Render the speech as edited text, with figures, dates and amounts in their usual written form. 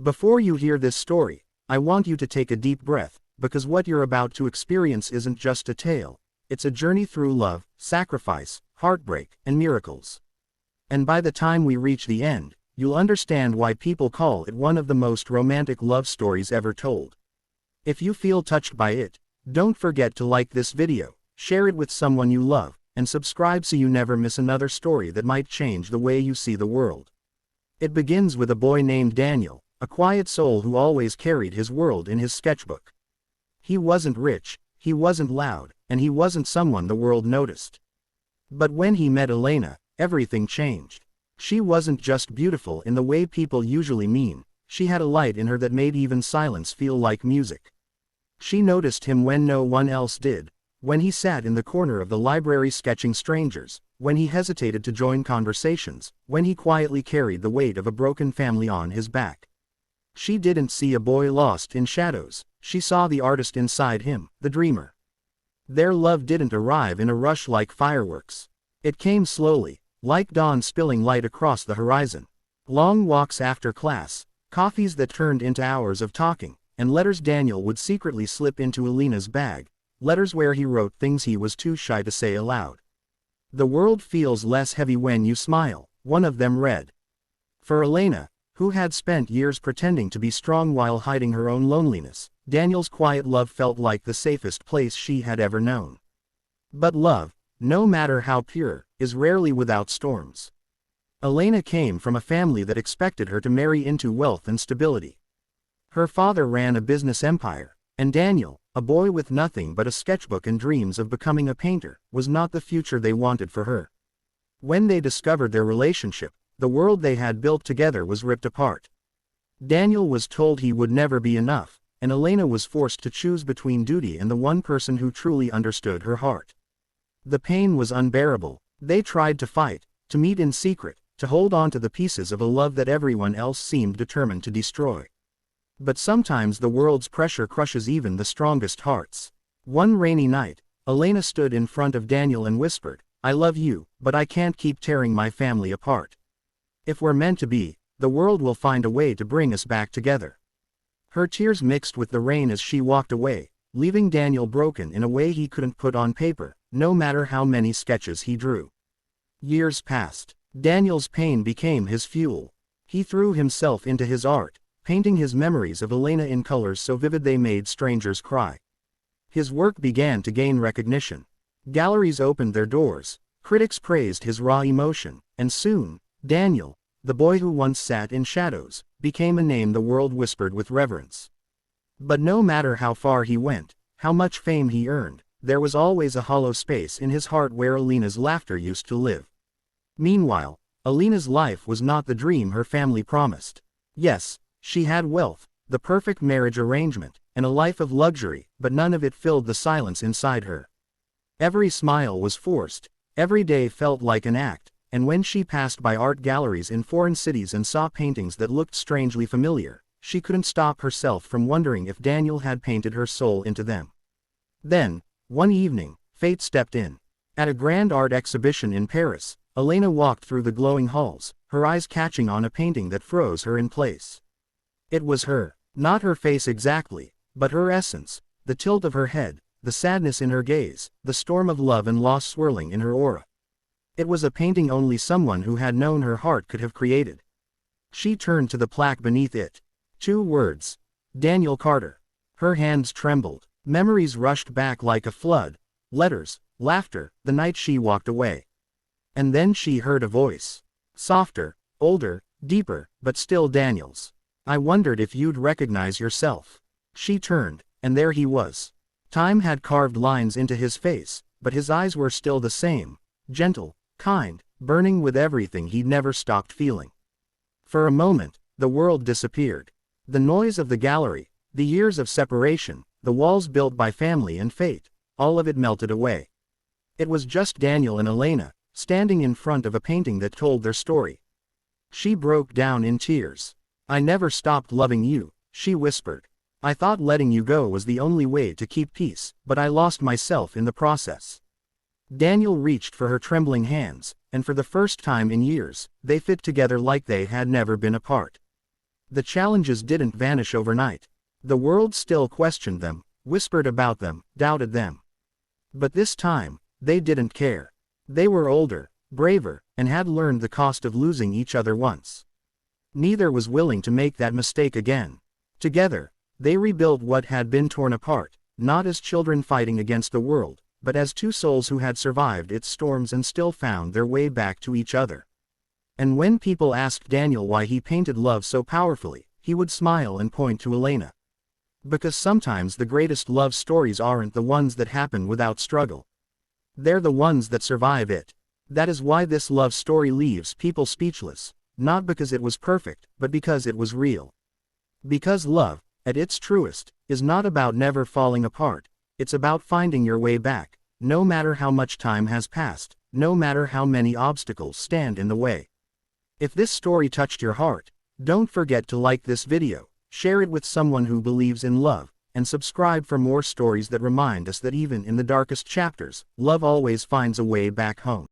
Before you hear this story, I want you to take a deep breath, because what you're about to experience isn't just a tale, it's a journey through love, sacrifice, heartbreak, and miracles. And by the time we reach the end, you'll understand why people call it one of the most romantic love stories ever told. If you feel touched by it, don't forget to like this video, share it with someone you love, and subscribe so you never miss another story that might change the way you see the world. It begins with a boy named Daniel, a quiet soul who always carried his world in his sketchbook. He wasn't rich, he wasn't loud, and he wasn't someone the world noticed. But when he met Elena, everything changed. She wasn't just beautiful in the way people usually mean, she had a light in her that made even silence feel like music. She noticed him when no one else did, when he sat in the corner of the library sketching strangers, when he hesitated to join conversations, when he quietly carried the weight of a broken family on his back. She didn't see a boy lost in shadows, she saw the artist inside him, the dreamer. Their love didn't arrive in a rush like fireworks. It came slowly, like dawn spilling light across the horizon. Long walks after class, coffees that turned into hours of talking, and letters Daniel would secretly slip into Elena's bag, letters where he wrote things he was too shy to say aloud. "The world feels less heavy when you smile," one of them read. For Elena, who had spent years pretending to be strong while hiding her own loneliness, Daniel's quiet love felt like the safest place she had ever known. But love, no matter how pure, is rarely without storms. Elena came from a family that expected her to marry into wealth and stability. Her father ran a business empire, and Daniel, a boy with nothing but a sketchbook and dreams of becoming a painter, was not the future they wanted for her. When they discovered their relationship, the world they had built together was ripped apart. Daniel was told he would never be enough, and Elena was forced to choose between duty and the one person who truly understood her heart. The pain was unbearable. They tried to fight, to meet in secret, to hold on to the pieces of a love that everyone else seemed determined to destroy. But sometimes the world's pressure crushes even the strongest hearts. One rainy night, Elena stood in front of Daniel and whispered, "I love you, but I can't keep tearing my family apart. If we're meant to be, the world will find a way to bring us back together." Her tears mixed with the rain as she walked away, leaving Daniel broken in a way he couldn't put on paper, no matter how many sketches he drew. Years passed. Daniel's pain became his fuel. He threw himself into his art, painting his memories of Elena in colors so vivid they made strangers cry. His work began to gain recognition. Galleries opened their doors, critics praised his raw emotion, and soon, Daniel, the boy who once sat in shadows, became a name the world whispered with reverence. But no matter how far he went, how much fame he earned, there was always a hollow space in his heart where Elena's laughter used to live. Meanwhile, Elena's life was not the dream her family promised. Yes, she had wealth, the perfect marriage arrangement, and a life of luxury, but none of it filled the silence inside her. Every smile was forced, every day felt like an act, and when she passed by art galleries in foreign cities and saw paintings that looked strangely familiar, she couldn't stop herself from wondering if Daniel had painted her soul into them. Then, one evening, fate stepped in. At a grand art exhibition in Paris, Elena walked through the glowing halls, her eyes catching on a painting that froze her in place. It was her, not her face exactly, but her essence, the tilt of her head, the sadness in her gaze, the storm of love and loss swirling in her aura. It was a painting only someone who had known her heart could have created. She turned to the plaque beneath it. 2 words. Daniel Carter. Her hands trembled. Memories rushed back like a flood. Letters, laughter, the night she walked away. And then she heard a voice. Softer, older, deeper, but still Daniel's. "I wondered if you'd recognize yourself." She turned, and there he was. Time had carved lines into his face, but his eyes were still the same, gentle, kind, burning with everything he'd never stopped feeling. For a moment, the world disappeared. The noise of the gallery, the years of separation, the walls built by family and fate, all of it melted away. It was just Daniel and Elena, standing in front of a painting that told their story. She broke down in tears. "I never stopped loving you," she whispered. "I thought letting you go was the only way to keep peace, but I lost myself in the process." Daniel reached for her trembling hands, and for the first time in years, they fit together like they had never been apart. The challenges didn't vanish overnight. The world still questioned them, whispered about them, doubted them. But this time, they didn't care. They were older, braver, and had learned the cost of losing each other once. Neither was willing to make that mistake again. Together, they rebuilt what had been torn apart, not as children fighting against the world, but as two souls who had survived its storms and still found their way back to each other. And when people asked Daniel why he painted love so powerfully, he would smile and point to Elena. Because sometimes the greatest love stories aren't the ones that happen without struggle. They're the ones that survive it. That is why this love story leaves people speechless, not because it was perfect, but because it was real. Because love, at its truest, is not about never falling apart, it's about finding your way back, no matter how much time has passed, no matter how many obstacles stand in the way. If this story touched your heart, don't forget to like this video, share it with someone who believes in love, and subscribe for more stories that remind us that even in the darkest chapters, love always finds a way back home.